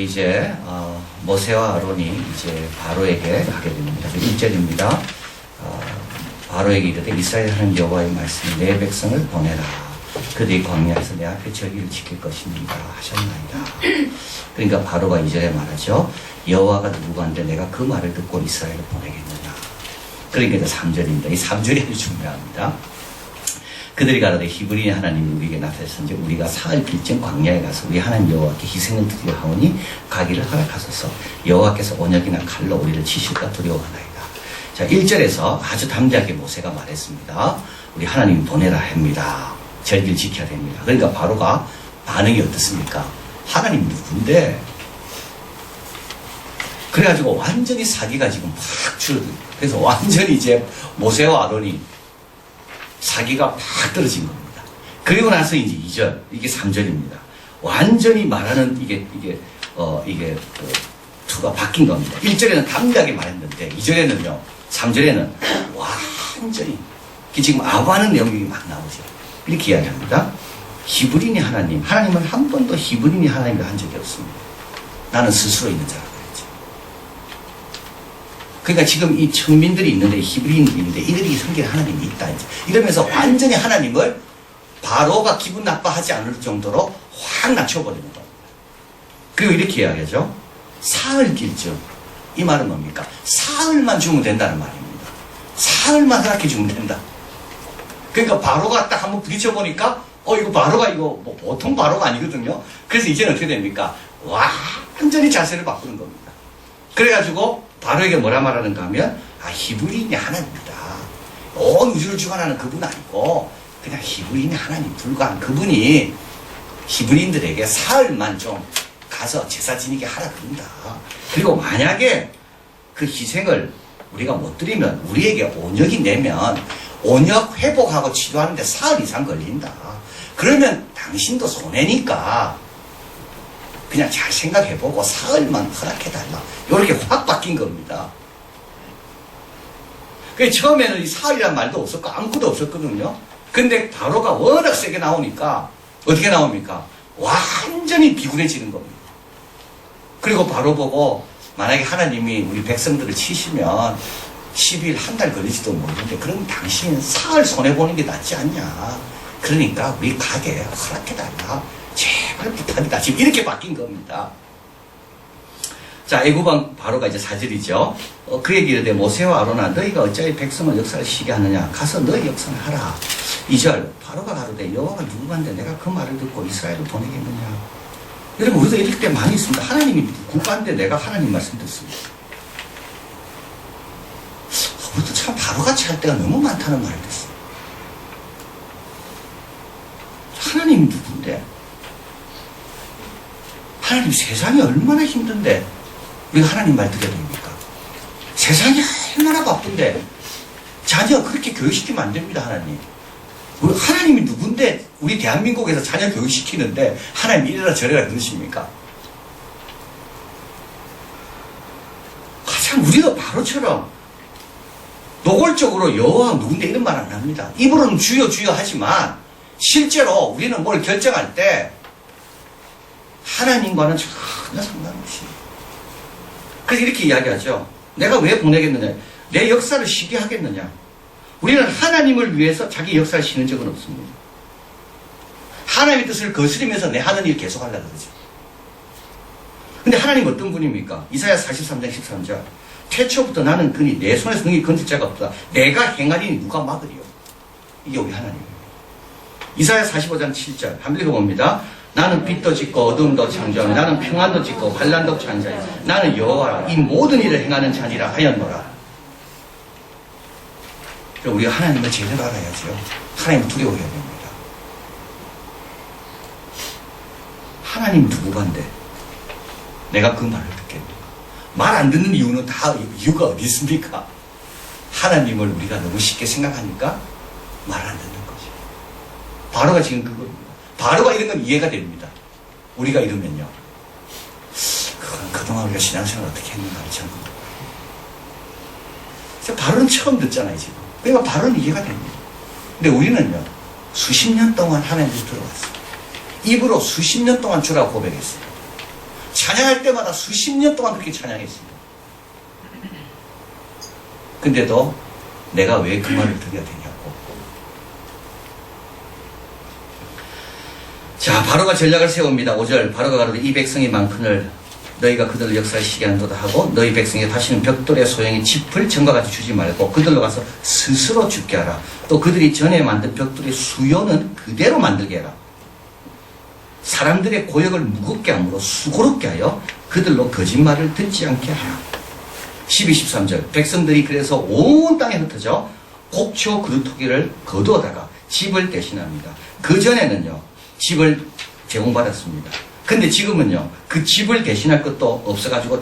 이제 모세와 아론이 이제 바로에게 가게 됩니다. 1절입니다. 바로에게 이르되 이스라엘 하나님 여호와의 말씀이 내 백성을 보내라. 그들이 광야에서 내 앞에 저기를 지킬 것입니다 하셨나이다. 그러니까 바로가 2절에 말하죠. 여호와가 누구간데 내가 그 말을 듣고 이스라엘을 보내겠느냐. 그러니까 3절입니다. 이 3절이 아주 중요합니다. 그들이 가로되 히브리 하나님이 우리에게 나타나셨는지 우리가 사흘 길쯤 광야에 가서 우리 하나님 여호와께 희생을 드리려 하오니 가기를 허락하소서. 여호와께서 언약이나 칼로 우리를 치실까 두려워하나이다. 자, 1절에서 아주 담대하게 모세가 말했습니다. 우리 하나님 보내라 합니다. 절기를 지켜야 됩니다. 그러니까 바로가 반응이 어떻습니까? 하나님 누군데? 그래가지고 완전히 사기가 지금 팍 줄어들어요. 그래서 완전히 이제 모세와 아론이 사기가 팍 떨어진 겁니다. 그리고 나서 이제 2절, 이게 3절입니다. 완전히 말하는 투가 바뀐 겁니다. 1절에는 담대하게 말했는데 2절에는요, 3절에는 완전히 지금 아부하는 내용이 막 나오죠. 이렇게 이야기합니다. 히브리니 하나님, 하나님은 한 번도 히브리니 하나님을 한 적이 없습니다. 나는 스스로 있는 자라고 했죠. 그러니까 지금 이 청민들이 있는데 히브리인들이 있는데 이들이 섬기는 하나님이 있다. 이러면서 완전히 하나님을 바로가 기분 나빠하지 않을 정도로 확 낮춰버리는 겁니다. 그리고 이렇게 이야기하죠. 사흘 길쯤. 이 말은 뭡니까? 사흘만 주면 된다는 말입니다. 사흘만 허락해 주면 된다. 그러니까 바로가 딱 한번 부딪혀보니까 이거 바로가 뭐 보통 바로가 아니거든요. 그래서 이제는 어떻게 됩니까? 완전히 자세를 바꾸는 겁니다. 그래가지고 바로에게 뭐라 말하는가 하면 히브리인이 하나님이다. 온 우주를 주관하는 그분 아니고 그냥 히브리인이 하나님 불과한 그분이 히브리인들에게 사흘만 좀 가서 제사 지니게 하라 그런다. 그리고 만약에 그 희생을 우리가 못 드리면 우리에게 온역이 내면 온역 회복하고 치료하는데 사흘 이상 걸린다. 그러면 당신도 손해니까 그냥 잘 생각해보고 사흘만 허락해달라. 이렇게 확 바뀐 겁니다. 처음에는 이 사흘이란 말도 없었고 아무것도 없었거든요. 근데 바로가 워낙 세게 나오니까 어떻게 나옵니까? 완전히 비굴해지는 겁니다. 그리고 바로 보고 만약에 하나님이 우리 백성들을 치시면 10일 한 달 걸릴지도 모르는데 그럼 당신은 사흘 손해보는 게 낫지 않냐. 그러니까 우리 가게 허락해달라. 제발 부탁이다. 지금 이렇게 바뀐 겁니다. 자, 애굽왕 바로가 이제 4절이죠. 그에게 이르되 모세와 아론아 너희가 어찌하여 백성을 역사를 시게 하느냐. 가서 너희 역사를 하라. 2절 바로가 가로되 여호와가 누구간데 내가 그 말을 듣고 이스라엘을 보내겠느냐. 여러분 우리도 이럴 때 많이 있습니다. 하나님이 국가인데 내가 하나님 말씀 듣습니다. 우리도 참 바로같이 할 때가 너무 많다는 말을 듣습니다. 하나님이 누군데? 하나님 세상이 얼마나 힘든데 우리가 하나님 말 들어야 됩니까? 세상이 얼마나 바쁜데 자녀 그렇게 교육시키면 안 됩니다. 하나님. 하나님이 누군데 우리 대한민국에서 자녀 교육시키는데 하나님 이래라 저래라 그러십니까? 가장 우리가 바로처럼 노골적으로 여호와 누군데 이런 말 안 합니다. 입으로는 주여 주여 하지만 실제로 우리는 뭘 결정할 때 하나님과는 전혀 상관없이. 그래서 이렇게 이야기하죠. 내가 왜 보내겠느냐. 내 역사를 쉬게 하겠느냐. 우리는 하나님을 위해서 자기 역사를 쉬는 적은 없습니다. 하나님의 뜻을 거스리면서 내 하는 일 계속 하려고 그러죠. 근데 하나님 어떤 분입니까? 이사야 43장 13절. 태초부터 나는 그니 내 손에서 능히 건질 자가 없다. 내가 행하리니 누가 막으리요. 이게 우리 하나님입니다. 이사야 45장 7절 한번 읽어봅니다. 나는 빛도 짓고 어둠도 창조하며 나는 평안도 짓고 환난도 창조하며 나는 여호와라 이 모든 일을 행하는 자니라 하였노라. 우리가 하나님을 제대로 알아야죠. 하나님을 두려워해야 됩니다. 하나님 누구간데 내가 그 말을 듣겠는가. 말 안 듣는 이유는 다 이유가 어디 있습니까? 하나님을 우리가 너무 쉽게 생각하니까 말 안 듣는 거죠. 바로가 지금 그겁니다. 바로가 이런 건 이해가 됩니다. 우리가 이러면요. 그건 그동안 우리가 신앙생활을 어떻게 했는가 참. 바로는 처음 듣잖아요 지금. 그러니까 바로는 이해가 됩니다. 근데 우리는요. 수십 년 동안 하나님께 들어왔어요. 입으로 수십 년 동안 주라고 고백했어요. 찬양할 때마다 수십 년 동안 그렇게 찬양했습니다. 근데도 내가 왜 그 말을 드려야 되냐고. 자, 바로가 전략을 세웁니다. 5절 바로가 가로되 이 백성이 많거늘 너희가 그들을 역사시게 한도다 하고 너희 백성이 다시는 벽돌의 소형의 짚을 전과 같이 주지 말고 그들로 가서 스스로 죽게 하라. 또 그들이 전에 만든 벽돌의 수요는 그대로 만들게 하라. 사람들의 고역을 무겁게 함으로 수고롭게 하여 그들로 거짓말을 듣지 않게 하라. 12, 13절 백성들이 그래서 온 땅에 흩어져 곡초 그루터기를 거두어다가 집을 대신합니다. 그전에는요 집을 제공받았습니다. 근데 지금은요 그 집을 대신할 것도 없어가지고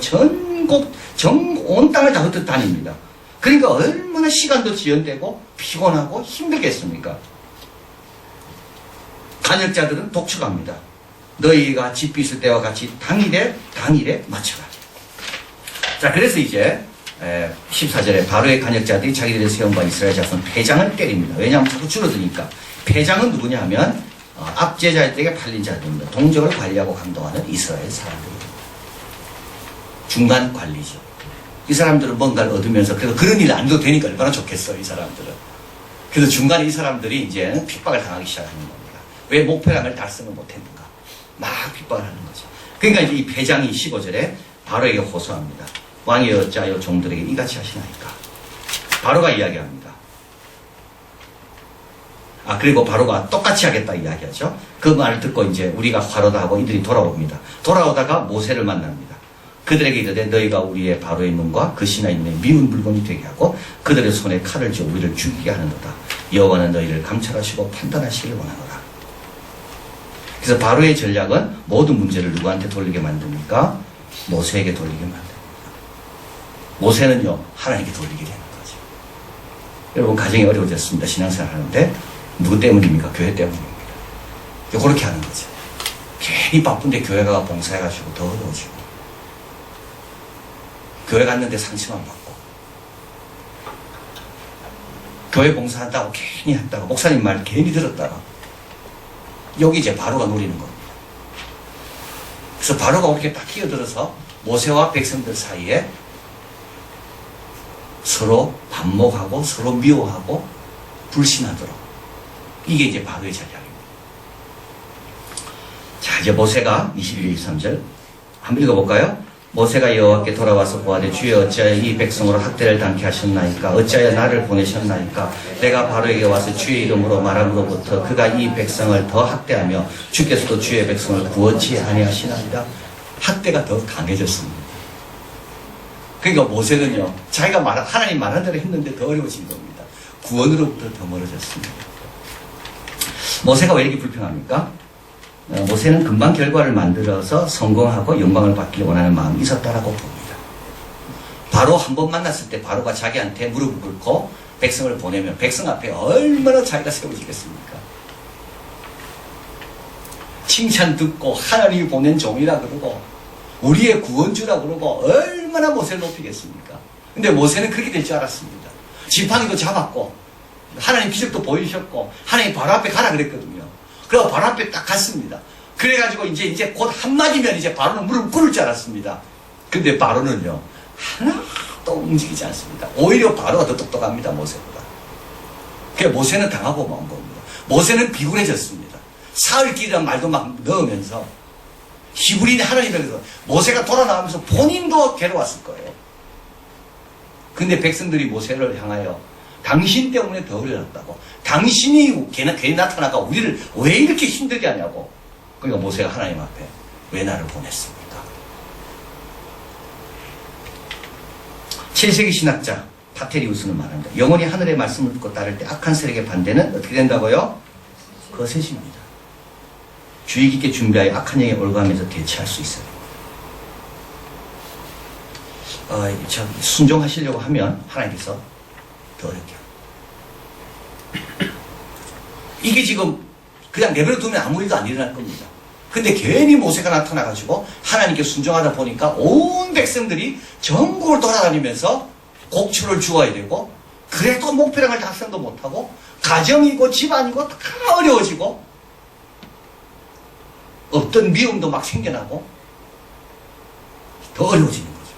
온 땅을 다 흩어 다닙니다. 그러니까 얼마나 시간도 지연되고 피곤하고 힘들겠습니까? 간역자들은 독촉합니다. 너희가 집 빚을 때와 같이 당일에 맞춰라. 자, 그래서 이제 14절에 바로의 간역자들이 자기들의 세운 바 이스라엘 자손 패장을 때립니다. 왜냐하면 자꾸 줄어드니까. 패장은 누구냐 하면 압제자들에게 팔린 자들입니다. 동족을 관리하고 감독하는 이스라엘 사람들입니다. 중간 관리죠. 이 사람들은 뭔가를 얻으면서 그래도 그런 일 안 해도 되니까 얼마나 좋겠어요, 이 사람들은. 그래서 중간에 이 사람들이 이제 핍박을 당하기 시작하는 겁니다. 왜 목표량을 달성을 못했는가? 막 핍박을 하는 거죠. 그러니까 이제 이 패장이 15절에 바로에게 호소합니다. 왕이 어찌하여 종들에게 이같이 하시나이까? 바로가 이야기합니다. 그리고 바로가 똑같이 하겠다 이야기하죠. 그 말을 듣고 이제 우리가 화로다 하고 이들이 돌아옵니다. 돌아오다가 모세를 만납니다. 그들에게 이르되 너희가 우리의 바로의 눈과 그 신하의 눈에 미운 물건이 되게 하고 그들의 손에 칼을 쥐어 우리를 죽이게 하는도다. 여호와는 너희를 감찰하시고 판단하시기를 원하노라. 그래서 바로의 전략은 모든 문제를 누구한테 돌리게 만듭니까? 모세에게 돌리게 만듭니다. 모세는요 하나님께 돌리게 되는 거죠. 여러분 가정이 어려워졌습니다. 신앙생활 하는데 누구 때문입니까? 교회 때문입니다. 그렇게 하는 거죠. 괜히 바쁜데 교회 가 봉사해가지고 더 어려워지고 교회 갔는데 상처만 받고 교회 봉사한다고 괜히 했다가 목사님 말 괜히 들었다가 여기 이제 바로가 노리는 겁니다. 그래서 바로가 그렇게 딱 끼어들어서 모세와 백성들 사이에 서로 반목하고 서로 미워하고 불신하도록 이게 이제 바로의 전략입니다. 자, 이제 모세가 21, 23절 한번 읽어볼까요? 모세가 여호와께 돌아와서 고하되 주여 어찌하여 이 백성으로 학대를 당케 하셨나이까? 어찌하여 나를 보내셨나이까? 내가 바로에게 와서 주의 이름으로 말함으로부터 그가 이 백성을 더 학대하며 주께서도 주의 백성을 구원치 아니하시나이다. 학대가 더 강해졌습니다. 그러니까 모세는요 자기가 하나님 말한 대로 했는데 더 어려워진 겁니다. 구원으로부터 더 멀어졌습니다. 모세가 왜 이렇게 불평합니까? 모세는 금방 결과를 만들어서 성공하고 영광을 받기를 원하는 마음이 있었다라고 봅니다. 바로 한 번 만났을 때 바로가 자기한테 무릎을 꿇고 백성을 보내면 백성 앞에 얼마나 자기가 세워지겠습니까? 칭찬 듣고 하나님이 보낸 종이라 그러고 우리의 구원주라 그러고 얼마나 모세를 높이겠습니까? 근데 모세는 그렇게 될 줄 알았습니다. 지팡이도 잡았고 하나님 기적도 보이셨고 하나님 바로 앞에 가라 그랬거든요. 그리고 바로 앞에 딱 갔습니다. 그래가지고 이제 곧 한마디면 이제 바로는 무릎 꿇을 줄 알았습니다. 근데 바로는요 하나도 움직이지 않습니다. 오히려 바로가 더 똑똑합니다. 모세보다. 그래서 모세는 당하고 만 겁니다. 모세는 비굴해졌습니다. 사흘길이란 말도 막 넣으면서 히브리인 하나님에게서 모세가 돌아 나오면서 본인도 괴로웠을 거예요. 근데 백성들이 모세를 향하여 당신 때문에 더 어려웠다고. 당신이 괜히 나타나가 우리를 왜 이렇게 힘들게 하냐고. 그러니까 모세가 하나님 앞에 왜 나를 보냈습니까? 7세기 신학자 파테리우스는 말합니다. 영원히 하늘의 말씀을 듣고 따를 때 악한 세력의 반대는 어떻게 된다고요? 거셋입니다. 주의 깊게 준비하여 악한 영에 올가면서 대처할 수 있어요. 순종하시려고 하면 하나님께서 더 어렵게 합니다. 이게 지금 그냥 내버려 두면 아무 일도 안 일어날 겁니다. 근데 괜히 모세가 나타나가지고 하나님께 순종하다 보니까 온 백성들이 전국을 돌아다니면서 곡초를 주어야 되고 그래도 목표량을 달성도 못하고 가정이고 집안이고 다 어려워지고 어떤 미움도 막 생겨나고 더 어려워지는 거죠.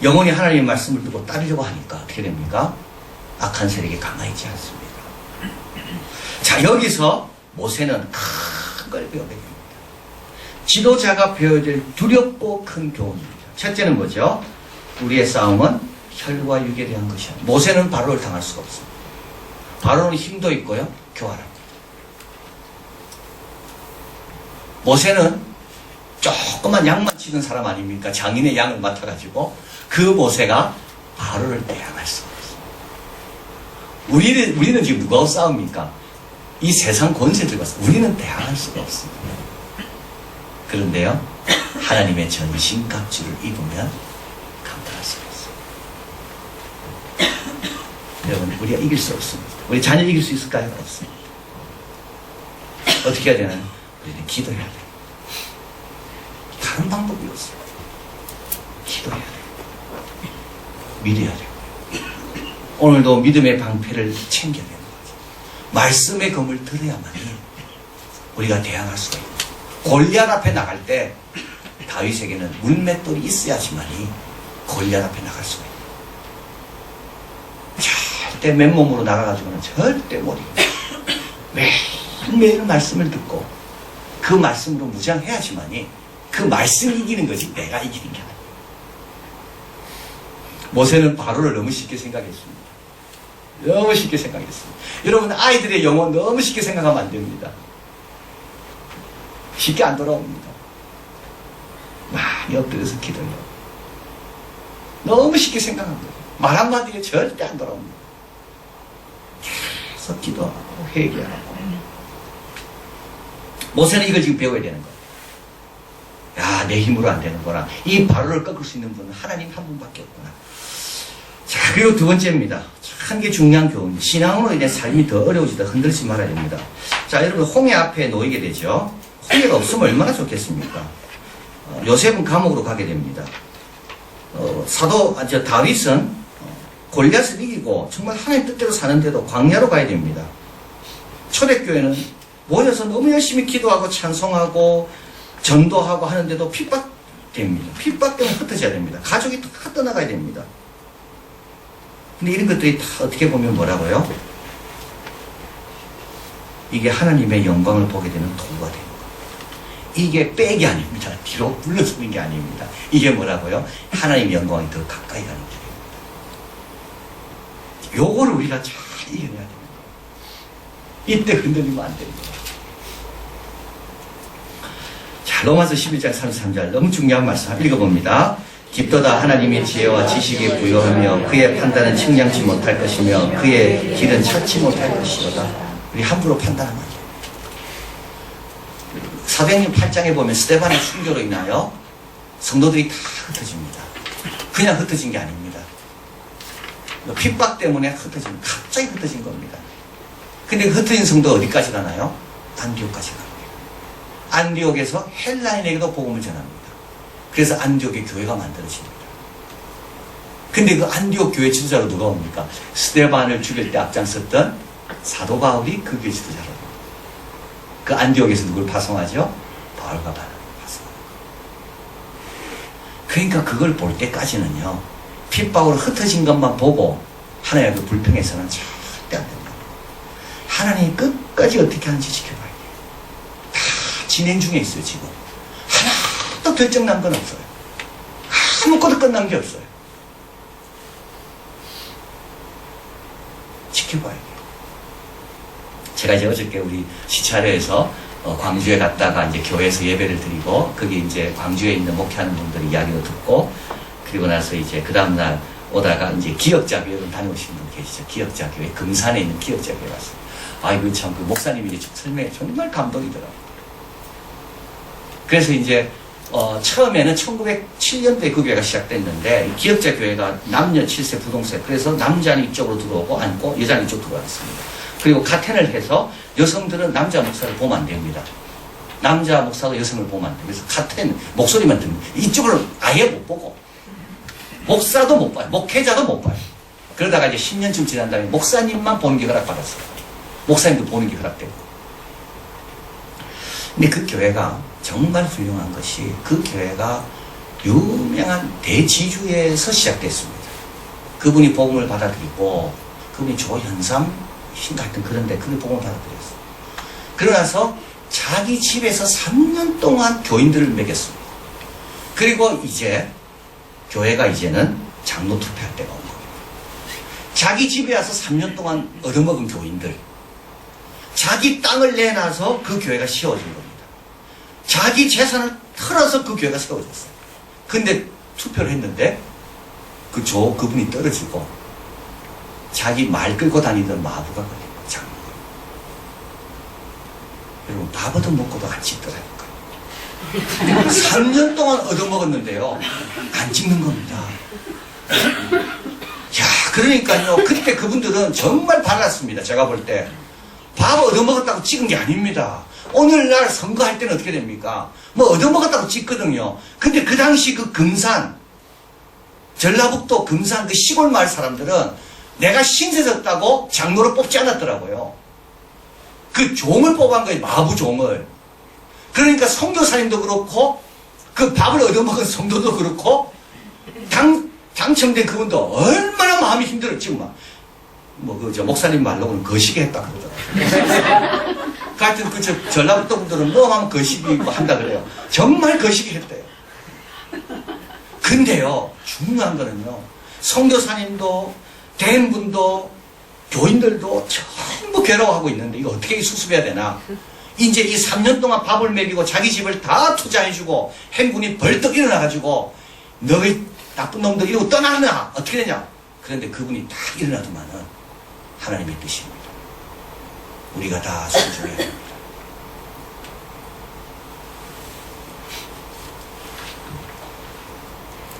영혼이 하나님의 말씀을 듣고 따르려고 하니까 어떻게 됩니까? 악한 세력이 강화하지 않습니다. 자, 여기서 모세는 큰 걸 배우게 됩니다. 지도자가 배워야 될 두렵고 큰 교훈입니다. 첫째는 뭐죠? 우리의 싸움은 혈과 육에 대한 것이야. 모세는 바로를 당할 수가 없습니다. 바로는 힘도 있고요, 교활합니다. 모세는 조그만 양만 치는 사람 아닙니까? 장인의 양을 맡아가지고 그 모세가 바로를 대항할 수가 없습니다. 우리는 지금 누구하고 싸웁니까? 이 세상 권세들과 우리는 대항할 수가 없습니다. 그런데요, 하나님의 전신갑주를 입으면 감당할 수가 있습니다. 여러분, 우리가 이길 수 없습니다. 우리 자녀 이길 수 있을까요? 없습니다. 어떻게 해야 되나요? 우리는 기도해야 돼요. 다른 방법이 없어요. 기도해야 돼요. 믿어야 돼요. 오늘도 믿음의 방패를 챙겨야 되는 거죠. 말씀의 검을 들어야만이 우리가 대항할 수가 있는 거죠. 골리앗 앞에 나갈 때 다윗에게는 물맷돌이 있어야지만이 골리앗 앞에 나갈 수가 있는 거죠. 절대 맨몸으로 나가가지고는 절대 못 이겨요. 매일매일 말씀을 듣고 그 말씀으로 무장해야지만이 그 말씀이 이기는 거지 내가 이기는 게 아니에요. 모세는 바로를 너무 쉽게 생각했습니다. 너무 쉽게 생각했습니다. 여러분, 아이들의 영혼 너무 쉽게 생각하면 안 됩니다. 쉽게 안 돌아옵니다. 많이 엎드려서 기도해요. 너무 쉽게 생각한 거예요. 말 한마디에 절대 안 돌아옵니다. 계속 기도하고 회개하고. 모세는 이걸 지금 배워야 되는 거예요. 야, 내 힘으로 안 되는구나. 이 바로를 꺾을 수 있는 분은 하나님 한 분밖에 없구나. 자, 그리고 두 번째입니다. 한 게 중요한 교훈. 신앙으로 인해 삶이 더 어려워지다 흔들지 말아야 됩니다. 자, 여러분, 홍해 앞에 놓이게 되죠. 홍해가 없으면 얼마나 좋겠습니까? 요셉은 감옥으로 가게 됩니다. 다윗은 골리앗을 이기고 정말 하나님 뜻대로 사는데도 광야로 가야 됩니다. 초대교회는 모여서 너무 열심히 기도하고 찬송하고 전도하고 하는데도 핍박됩니다. 핍박 때문에 흩어져야 됩니다. 가족이 다 떠나가야 됩니다. 근데 이런 것들이 다 어떻게 보면 뭐라고요? 이게 하나님의 영광을 보게 되는 도구가 되는 겁니다. 이게 백이 아닙니다. 뒤로 물러서는 게 아닙니다. 이게 뭐라고요? 하나님의 영광이 더 가까이 가는 길입니다. 요거를 우리가 잘 이겨내야 됩니다. 이때 흔들리면 안 됩니다. 자, 로마서 11장 33절 너무 중요한 말씀 읽어봅니다. 깊도다 하나님의 지혜와 지식에 부여하며 그의 판단은 측량치 못할 것이며 그의 길은 찾지 못할 것이로다. 우리 함부로 판단하면 안 돼요. 사도행전 8장에 보면 스데반의 순교로 인하여 성도들이 다 흩어집니다. 그냥 흩어진 게 아닙니다. 핍박 때문에 갑자기 흩어진 겁니다. 근데 흩어진 성도 어디까지 가나요? 안디옥까지 갑니다. 안디옥에서 헬라인에게도 복음을 전합니다. 그래서 안디옥의 교회가 만들어집니다. 근데 그 안디옥 교회 지도자로 누가 옵니까? 스데반을 죽일 때 앞장섰던 사도 바울이 그 교회 지도자로 옵니다. 그 안디옥에서 누굴 파송하죠? 바울과 바나바를 파송합니다. 그러니까 그걸 볼 때까지는요, 핍박으로 흩어진 것만 보고 하나님의 그 불평해서는 절대 안 됩니다. 하나님이 끝까지 어떻게 하는지 지켜봐야 돼요. 다 진행 중에 있어요, 지금. 하나도 결정난 건 없어요. 아무것도 끝난 게 없어요. 지켜봐야 돼요. 제가 이제 어저께 우리 시차례에서 광주에 갔다가 이제 교회에서 예배를 드리고, 거기 이제 광주에 있는 목회하는 분들이 이야기도 듣고, 그리고 나서 이제 그 다음날 오다가 이제 기역자교회 여러분 다녀오신 분 계시죠? 기역자교회, 금산에 있는 기역자교회 갔어요. 아이고, 참, 그 목사님이 이제 설명에 정말 감동이더라고요. 그래서 이제, 처음에는 1907년도에 그 교회가 시작됐는데, 기역자교회가 남녀 7세 부동세, 그래서 남자는 이쪽으로 들어오고 앉고, 여자는 이쪽으로 들어왔습니다. 그리고 카텐을 해서 여성들은 남자 목사를 보면 안 됩니다. 남자 목사가 여성을 보면 안 됩니다. 그래서 카텐, 목소리만 듣는, 이쪽을 아예 못 보고, 목사도 못 봐요. 목회자도 못 봐요. 그러다가 이제 10년쯤 지난 다음에 목사님만 보는 게 허락받았어요. 목사님도 보는 게 허락되고. 근데 그 교회가 정말 훌륭한 것이 그 교회가 유명한 대지주에서 시작됐습니다. 그분이 복음을 받아들이고 그분이 조현삼 신가 하여튼 그런데 그분이 복음을 받아들였어요. 그러나서 자기 집에서 3년 동안 교인들을 먹였습니다. 그리고 이제 교회가 이제는 장로 투표할 때가 온 겁니다. 자기 집에 와서 3년 동안 얻어먹은 교인들, 자기 땅을 내놔서 그 교회가 세워진 겁니다. 자기 재산을 털어서 그 교회가 세워졌어요. 근데 투표를 했는데 그분이 떨어지고 자기 말 끌고 다니던 마부가 걸린 거예요. 장로가. 여러분 밥 얻어먹고도 안 찍더라니까요. 3년 동안 얻어먹었는데요. 안 찍는 겁니다. 야, 그러니까요. 그때 그분들은 정말 발랐습니다. 제가 볼 때. 밥 얻어먹었다고 찍은 게 아닙니다. 오늘날 선거할 때는 어떻게 됩니까? 뭐 얻어먹었다고 찍거든요. 근데 그 당시 그 금산, 전라북도 금산 그 시골 마을 사람들은 내가 신세졌다고 장로를 뽑지 않았더라고요. 그 종을 뽑은 거예요. 마부 종을. 그러니까 선교사님도 그렇고 그 밥을 얻어먹은 성도도 그렇고 당첨된 그분도 얼마나 마음이 힘들었지. 저 목사님 말로는 거시기 했다 그러더라고요. 하여튼 전라북도 분들은 뭐 하면 거시기 한다 그래요. 정말 거시기 했대요. 근데요, 중요한 거는요, 선교사님도 대인분도 교인들도 전부 괴로워하고 있는데 이거 어떻게 수습해야 되나? 이제 이 3년 동안 밥을 먹이고 자기 집을 다 투자해주고 행군이 벌떡 일어나가지고 너희 나쁜 놈들 이러고 떠나나? 어떻게 되냐? 그런데 그분이 다 일어나더만은 하나님의 뜻입니다. 우리가 다 순종해야 됩니다.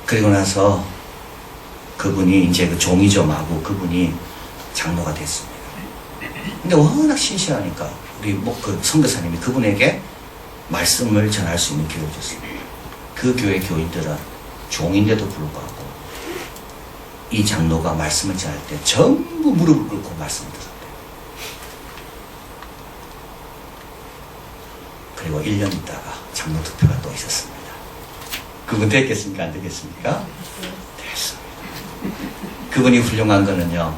그리고 나서 그분이 이제 그 종이죠, 마구 그분이 장로가 됐습니다. 근데 워낙 신실하니까 우리 그 선교사님이 그분에게 말씀을 전할 수 있는 기회를 줬습니다. 그 교회 교인들은 종인데도 불구하고 이 장로가 말씀을 전할 때 전부 무릎을 꿇고 말씀을 들었대요. 그리고 1년 있다가 장로 투표가 또 있었습니다. 그분 됐겠습니까? 안 되겠습니까? 됐습니다. 그분이 훌륭한 거는요,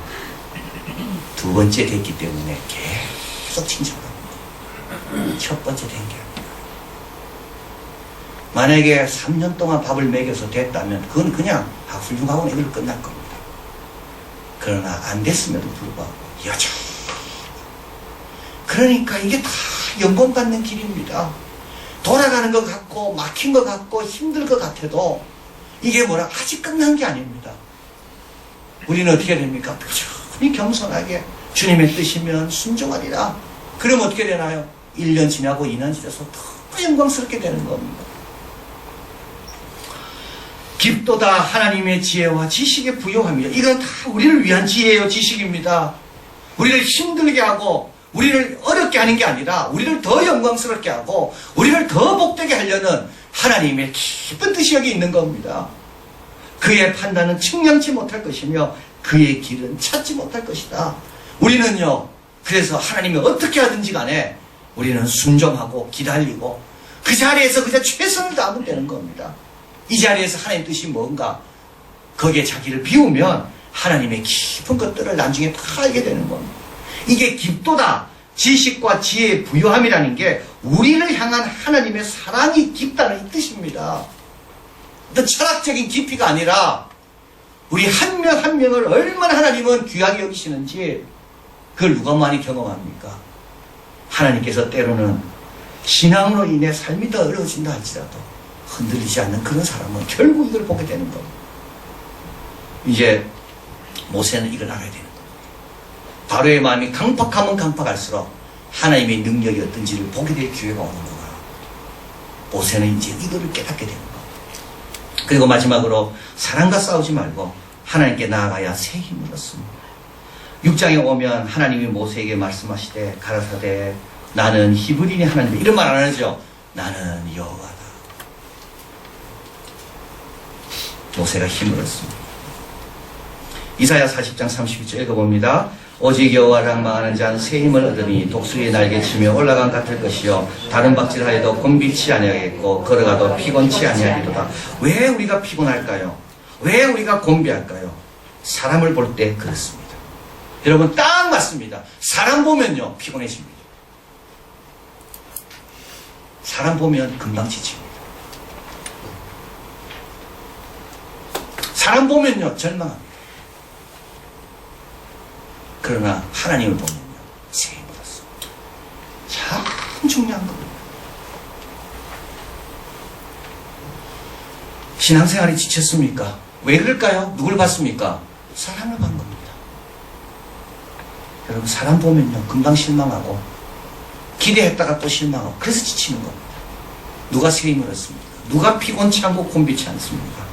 두 번째 됐기 때문에 계속 칭찬합니다. 첫 번째 된 게 아닙니다. 만약에 3년 동안 밥을 먹여서 됐다면 그건 그냥 훌륭하고 이걸로 끝날 겁니다. 그러나 안 됐음에도 불구하고 여전히, 그러니까 이게 다 영광 받는 길입니다. 돌아가는 것 같고 막힌 것 같고 힘들 것 같아도 이게 아직 끝난 게 아닙니다. 우리는 어떻게 됩니까? 꾸준히 겸손하게 주님의 뜻이면 순종하리라. 그럼 어떻게 되나요? 1년 지나고 2년 지나서 더 영광스럽게 되는 겁니다. 깊도다 하나님의 지혜와 지식의 부요함이요. 이건 다 우리를 위한 지혜요 지식입니다. 우리를 힘들게 하고 우리를 어렵게 하는 게 아니라 우리를 더 영광스럽게 하고 우리를 더 복되게 하려는 하나님의 깊은 뜻이 여기 있는 겁니다. 그의 판단은 측량치 못할 것이며 그의 길은 찾지 못할 것이다. 우리는요, 그래서 하나님이 어떻게 하든지 간에 우리는 순종하고 기다리고 그 자리에서 그냥 최선을 다하면 되는 겁니다. 이 자리에서 하나님의 뜻이 뭔가 거기에 자기를 비우면 하나님의 깊은 것들을 나중에 다 알게 되는 겁니다. 이게 깊도다. 지식과 지혜의 부요함이라는 게 우리를 향한 하나님의 사랑이 깊다는 이 뜻입니다. 어떤 철학적인 깊이가 아니라 우리 한 명 한 명을 얼마나 하나님은 귀하게 여기시는지 그걸 누가 많이 경험합니까? 하나님께서 때로는 신앙으로 인해 삶이 더 어려워진다 할지라도 흔들리지 않는 그런 사람은 결국 이걸 보게 되는 겁니다. 이제 모세는 이걸 알아야 되는 겁니다. 바로의 마음이 강팍하면 강팍할수록 하나님의 능력이 어떤지를 보게 될 기회가 오는 거야. 모세는 이제 이거를 깨닫게 되는 겁니다. 그리고 마지막으로 사람과 싸우지 말고 하나님께 나아가야 새 힘을 얻습니다. 6장에 오면 하나님이 모세에게 말씀하시되 가라사대 나는 히브리니 하나님이다. 이런 말 안 하죠. 나는 여호와다. 모세가 힘을 얻습니다. 이사야 40장 32절 읽어봅니다. 오직 여호와를 앙망하는 자는 새 힘을 얻으니 독수리의 날개치며 올라간 같을 것이요 다른 박질하여도 곤비치 아니하겠고 걸어가도 피곤치 아니하리로다. 왜 우리가 피곤할까요? 왜 우리가 곤비할까요? 사람을 볼 때 그렇습니다. 여러분 딱 맞습니다. 사람 보면요 피곤해집니다. 사람 보면 금방 지칩니다. 사람 보면요 절망합니다. 그러나 하나님을 보면요 새 힘을 얻습니다. 참 중요한 겁니다. 신앙생활이 지쳤습니까? 왜 그럴까요? 누굴 봤습니까? 사람을 본 겁니다. 여러분 사람 보면요 금방 실망하고 기대했다가 또 실망하고 그래서 지치는 겁니다. 누가 새 힘을 얻습니까? 누가 피곤치 않고 곤비치 않습니까?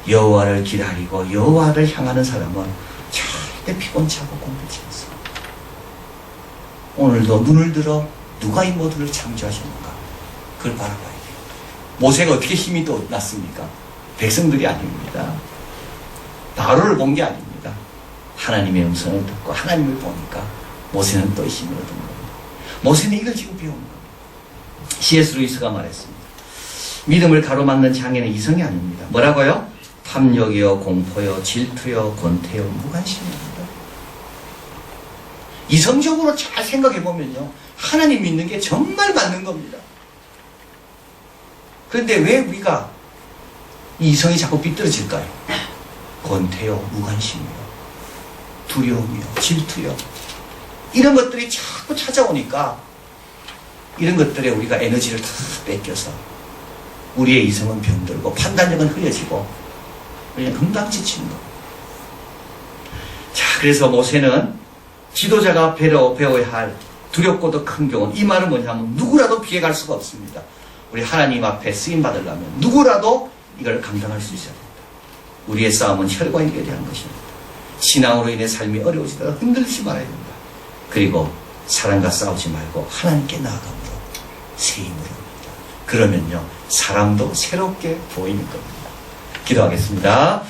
여호와를 기다리고 여호와를 향하는 사람은 절대 피곤치 않고 곤비치 않습니다. 오늘도 눈을 들어 누가 이 모두를 창조하셨는가 그걸 바라봐야 돼요. 모세가 어떻게 힘이 또 났습니까? 백성들이 아닙니다. 바로를 본 게 아닙니다. 하나님의 음성을 듣고 하나님을 보니까 모세는 또 힘을 얻은 겁니다. 모세는 이걸 지금 배운 겁니다. C.S. 루이스가 말했습니다. 믿음을 가로막는 장애는 이성이 아닙니다. 뭐라고요? 탐욕이요, 공포요, 질투요, 권태요, 무관심입니다. 이성적으로 잘 생각해보면요 하나님 믿는 게 정말 맞는 겁니다. 그런데 왜 우리가 이 이성이 자꾸 삐뚤어질까요? 권태요, 무관심이요, 두려움이요, 질투요 이런 것들이 자꾸 찾아오니까 이런 것들에 우리가 에너지를 다 뺏겨서 우리의 이성은 병들고 판단력은 흐려지고 우리는 금방 지치는 겁니다. 자, 그래서 모세는 지도자가 배워야 할 두렵고도 큰 교훈. 이 말은 뭐냐면 누구라도 피해갈 수가 없습니다. 우리 하나님 앞에 쓰임받으려면 누구라도 이걸 감당할 수 있어야 됩니다. 우리의 싸움은 혈과 육에 대한 것입니다. 신앙으로 인해 삶이 어려워지다가 흔들리지 말아야 됩니다. 그리고 사람과 싸우지 말고 하나님께 나아감으로 새 힘을 얻습니다. 그러면요 사람도 새롭게 보이는 겁니다. 기도하겠습니다.